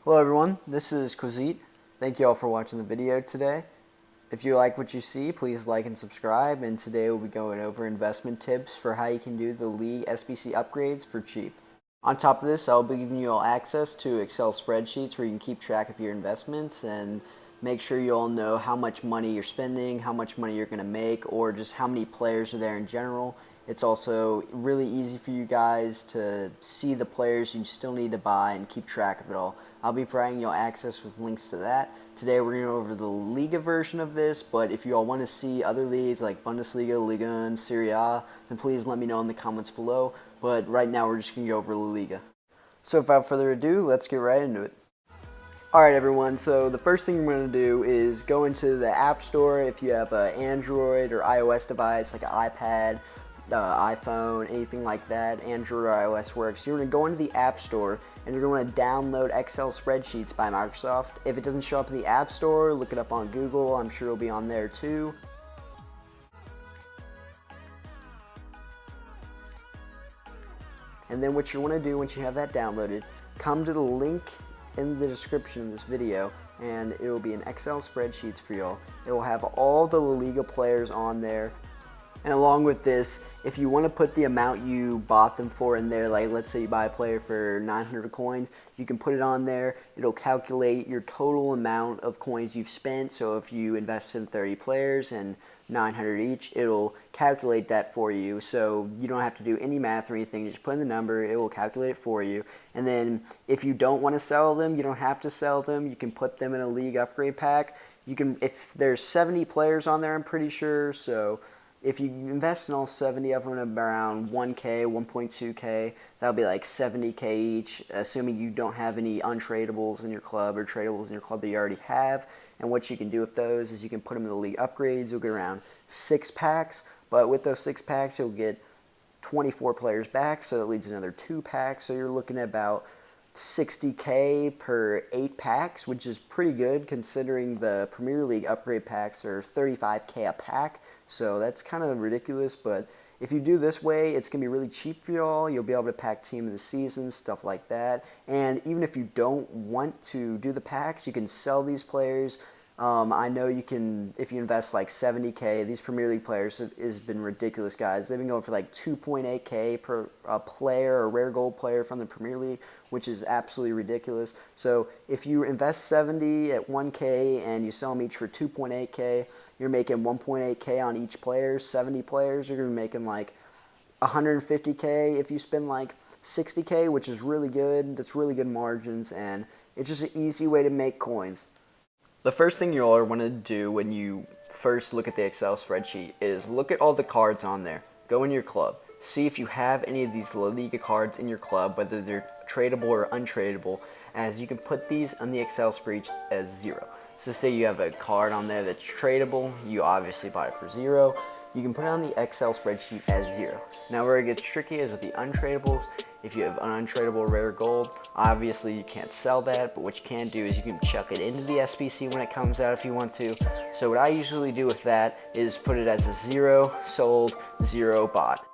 Hello everyone, this is Quizit. Thank you all for watching the video today. If you like what you see, please like and subscribe, and today we'll be going over investment tips for how you can do the League SBC upgrades for cheap. On top of this, I'll be giving you all access to Excel spreadsheets where you can keep track of your investments and make sure you all know how much money you're spending, how much money you're going to make, or just how many players are there in general. It's also really easy for you guys to see the players you still need to buy and keep track of it all. I'll be providing you all access with links to that. Today we're going to go over the Liga version of this, but if you all want to see other leagues like Bundesliga, Liga, and Serie A, then please let me know in the comments below. But right now we're just going to go over La Liga. So without further ado, let's get right into it. Alright everyone, so the first thing we're going to do is go into the App Store if you have an Android or iOS device like an iPad, iPhone, anything like that. Android or iOS works. You're going to go into the App Store and you're going to download Excel spreadsheets by Microsoft. If it doesn't show up in the App Store, look it up on Google. I'm sure it'll be on there too. And then what you want to do once you have that downloaded, come to the link in the description of this video and it will be an Excel spreadsheets for y'all. It will have all the La Liga players on there. And along with this, if you want to put the amount you bought them for in there, like let's say you buy a player for 900 coins, you can put it on there. It'll calculate your total amount of coins you've spent. So if you invest in 30 players and 900 each, it'll calculate that for you. So you don't have to do any math or anything. Just put in the number, it will calculate it for you. And then if you don't want to sell them, you don't have to sell them. You can put them in a league upgrade pack. You can, if there's 70 players on there, I'm pretty sure. So if you invest in all 70 of them around 1K, 1.2K, that'll be like 70K each, assuming you don't have any untradables in your club or tradables in your club that you already have. And what you can do with those is you can put them in the league upgrades. You'll get around 6 packs, but with those 6 packs, you'll get 24 players back, so that leads another 2 packs. So you're looking at about 60K per 8 packs, which is pretty good considering the Premier League upgrade packs are 35K a pack. So that's kind of ridiculous, but if you do this way, it's going to be really cheap for y'all. You'll be able to pack team of the season, stuff like that. And even if you don't want to do the packs, you can sell these players. I know you can, if you invest like 70K, these Premier League players has been ridiculous, guys. They've been going for like 2.8K per player, a rare gold player from the Premier League, which is absolutely ridiculous. So if you invest 70 at 1K and you sell them each for 2.8K, you're making 1.8K on each player. 70 players, you're going to be making like 150K if you spend like 60K, which is really good. That's really good margins, and it's just an easy way to make coins. The first thing you all want to do when you first look at the Excel spreadsheet is look at all the cards on there. Go in your club. See if you have any of these La Liga cards in your club, whether they're tradable or untradeable, as you can put these on the Excel spreadsheet as 0. So say you have a card on there that's tradable, you obviously bought it for 0. You can put it on the Excel spreadsheet as 0. Now where it gets tricky is with the untradables. If you have an untradeable rare gold, obviously you can't sell that, but what you can do is you can chuck it into the SBC when it comes out if you want to. So what I usually do with that is put it as a 0 sold, 0 bought.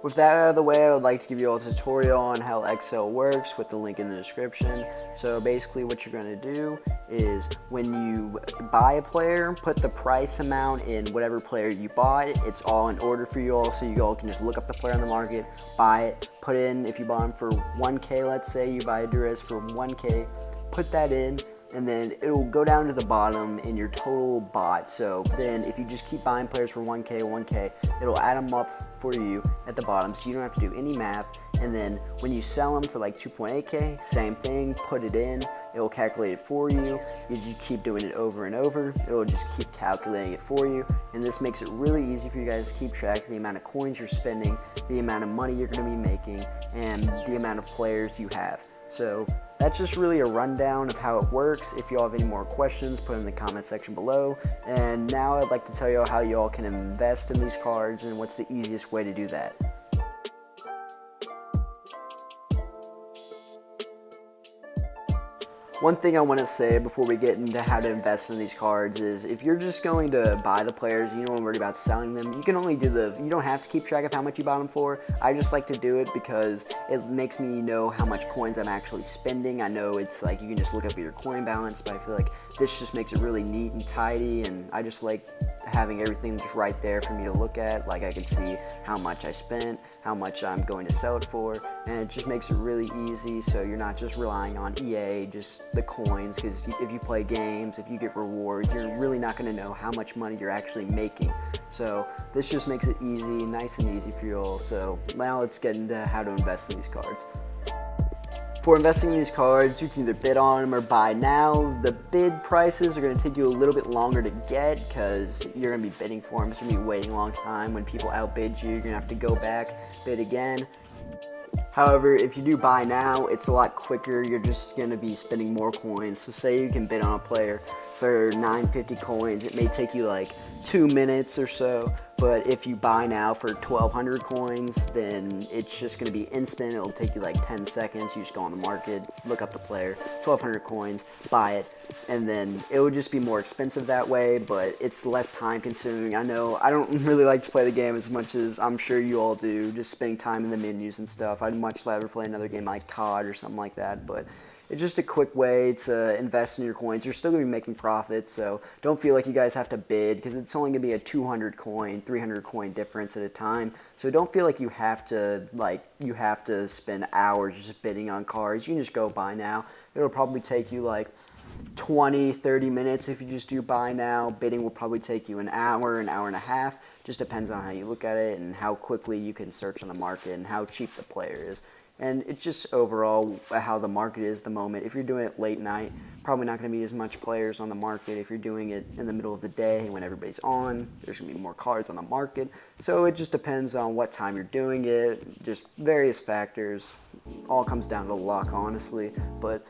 With that out of the way, I would like to give you all a tutorial on how Excel works with the link in the description. So basically what you're going to do is when you buy a player, put the price amount in whatever player you bought. It's all in order for you all, so you all can just look up the player on the market, buy it, put in, if you bought him for 1K, let's say you buy a Durez for 1K, put that in, and then it will go down to the bottom in your total bot. So then if you just keep buying players for 1K, it'll add them up for you at the bottom, so you don't have to do any math. And then when you sell them for like 2.8K, same thing, put it in, it'll calculate it for you. You keep doing it over and over, it'll just keep calculating it for you. And this makes it really easy for you guys to keep track of the amount of coins you're spending, the amount of money you're going to be making, and the amount of players you have. So that's just really a rundown of how it works. If you all have any more questions, put them in the comment section below. And now I'd like to tell you how you all can invest in these cards and what's the easiest way to do that. One thing I want to say before we get into how to invest in these cards is if you're just going to buy the players and you don't want to worry about selling them, you can only do you don't have to keep track of how much you bought them for. I just like to do it because it makes me know how much coins I'm actually spending. I know it's like you can just look up your coin balance, but I feel like this just makes it really neat and tidy, and I just like having everything just right there for me to look at. Like I can see how much I spent, how much I'm going to sell it for, and it just makes it really easy so you're not just relying on EA, just the coins, because if you play games, if you get rewards, you're really not going to know how much money you're actually making. So this just makes it easy, nice and easy for you all. So now let's get into how to invest in these cards. For investing in these cards, you can either bid on them or buy now. The bid prices are going to take you a little bit longer to get because you're going to be bidding for them. So you're going to be waiting a long time. When people outbid you, you're going to have to go back, bid again. However, if you do buy now, it's a lot quicker. You're just going to be spending more coins. So say you can bid on a player for 950 coins. It may take you like 2 minutes or so. But if you buy now for 1,200 coins, then it's just going to be instant. It'll take you like 10 seconds. You just go on the market, look up the player, 1,200 coins, buy it, and then it would just be more expensive that way, but it's less time consuming. I know I don't really like to play the game as much as I'm sure you all do, just spending time in the menus and stuff. I'd much rather play another game like TOTS or something like that, but it's just a quick way to invest in your coins. You're still going to be making profits, so don't feel like you guys have to bid because it's only going to be a 200 coin, 300 coin difference at a time. So don't feel like you have to spend hours just bidding on cards. You can just go buy now. It'll probably take you like 20, 30 minutes if you just do buy now. Bidding will probably take you an hour and a half. Just depends on how you look at it and how quickly you can search on the market and how cheap the player is. And it's just overall how the market is the moment. If you're doing it late night, probably not going to be as much players on the market. If you're doing it in the middle of the day when everybody's on, there's going to be more cards on the market. So it just depends on what time you're doing it, just various factors. All comes down to luck, honestly. But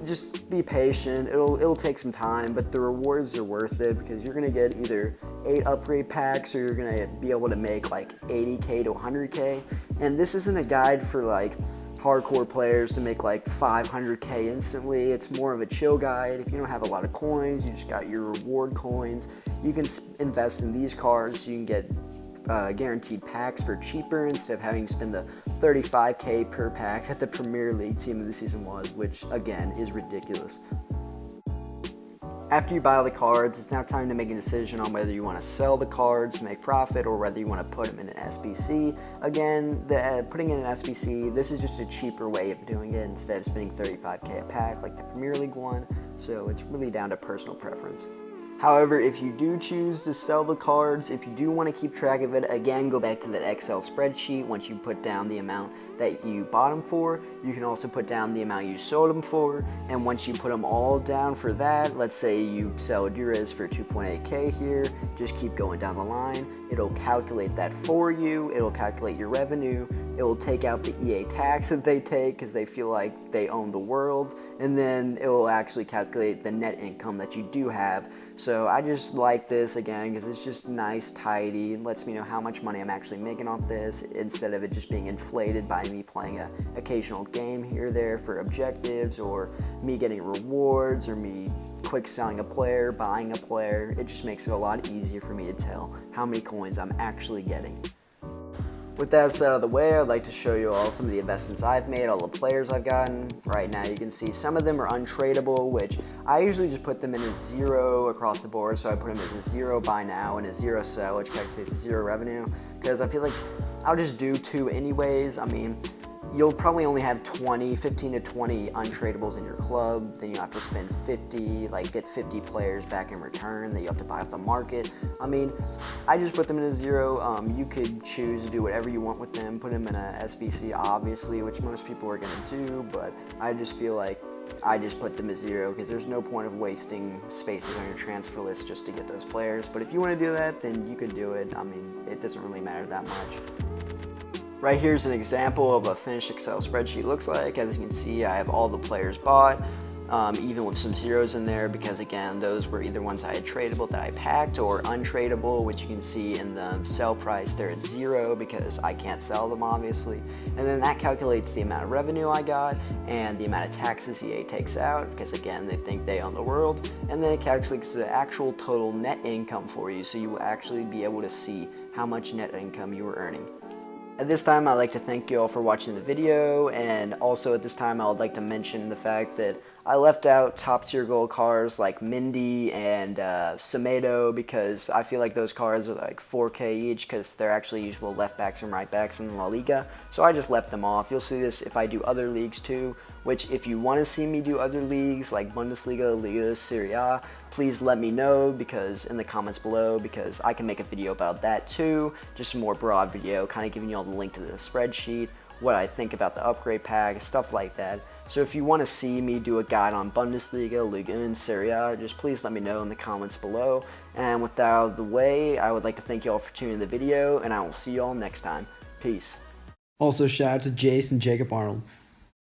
just be patient. It'll take some time, but the rewards are worth it because you're going to get either 8 upgrade packs or you're going to be able to make like 80K to 100K. And this isn't a guide for like hardcore players to make like 500K instantly. It's more of a chill guide. If you don't have a lot of coins, you just got your reward coins, you can invest in these cards so you can get guaranteed packs for cheaper instead of having to spend the 35K per pack that the Premier League team of the season was, which again is ridiculous. After you buy all the cards, it's now time to make a decision on whether you want to sell the cards to make profit or whether you want to put them in an SBC. Again, putting in an SBC, this is just a cheaper way of doing it instead of spending 35K a pack like the Premier League one, so it's really down to personal preference. However, if you do choose to sell the cards, if you do want to keep track of it, again, go back to that Excel spreadsheet. Once you put down the amount that you bought them for, you can also put down the amount you sold them for, and once you put them all down for that, let's say you sell Duras for 2.8K here, just keep going down the line. It'll calculate that for you. It'll calculate your revenue. It will take out the EA tax that they take because they feel like they own the world, and then it will actually calculate the net income that you do have. So I just like this again because it's just nice, tidy. It lets me know how much money I'm actually making off this instead of it just being inflated by me playing an occasional game here or there for objectives, or me getting rewards, or me quick selling a player, buying a player. It just makes it a lot easier for me to tell how many coins I'm actually getting. With that out of the way, I'd like to show you all some of the investments I've made, all the players I've gotten. Right now you can see some of them are untradeable, which I usually just put them in a 0 across the board. So I put them as a 0 buy now and a 0 sell, which calculates a 0 revenue, because I feel like I'll just do 2 anyways. I mean, you'll probably only have 15 to 20 untradables in your club. Then you have to spend 50, like get 50 players back in return that you have to buy off the market. I mean, I just put them in a 0. You could choose to do whatever you want with them. Put them in a SBC, obviously, which most people are gonna do, but I just feel like I just put them as 0 because there's no point of wasting spaces on your transfer list just to get those players. But if you want to do that, then you can do it. I mean, it doesn't really matter that much. Right here's an example of a finished Excel spreadsheet looks like. As you can see, I have all the players bought. even with some zeros in there, because again, those were either ones I had tradable that I packed or untradable, which you can see in the sell price they're at 0 because I can't sell them obviously. And then that calculates the amount of revenue I got and the amount of taxes EA takes out, because again, they think they own the world. And then it calculates the actual total net income for you, so you will actually be able to see how much net income you were earning. At this time, I'd like to thank you all for watching the video, and also at this time I would like to mention the fact that I left out top tier gold cards like Mindy and Semedo, because I feel like those cards are like 4K each because they're actually usable left backs and right backs in La Liga, so I just left them off. You'll see this if I do other leagues too, which if you want to see me do other leagues like Bundesliga, Liga, Serie A, please let me know because in the comments below, because I can make a video about that too, just a more broad video, kind of giving you all the link to the spreadsheet, what I think about the upgrade pack, stuff like that. So if you want to see me do a guide on Bundesliga, Liga, and Serie A, just please let me know in the comments below. And with that out of the way, I would like to thank you all for tuning in the video, and I will see you all next time. Peace. Also, shout out to Jace and Jacob Arnold.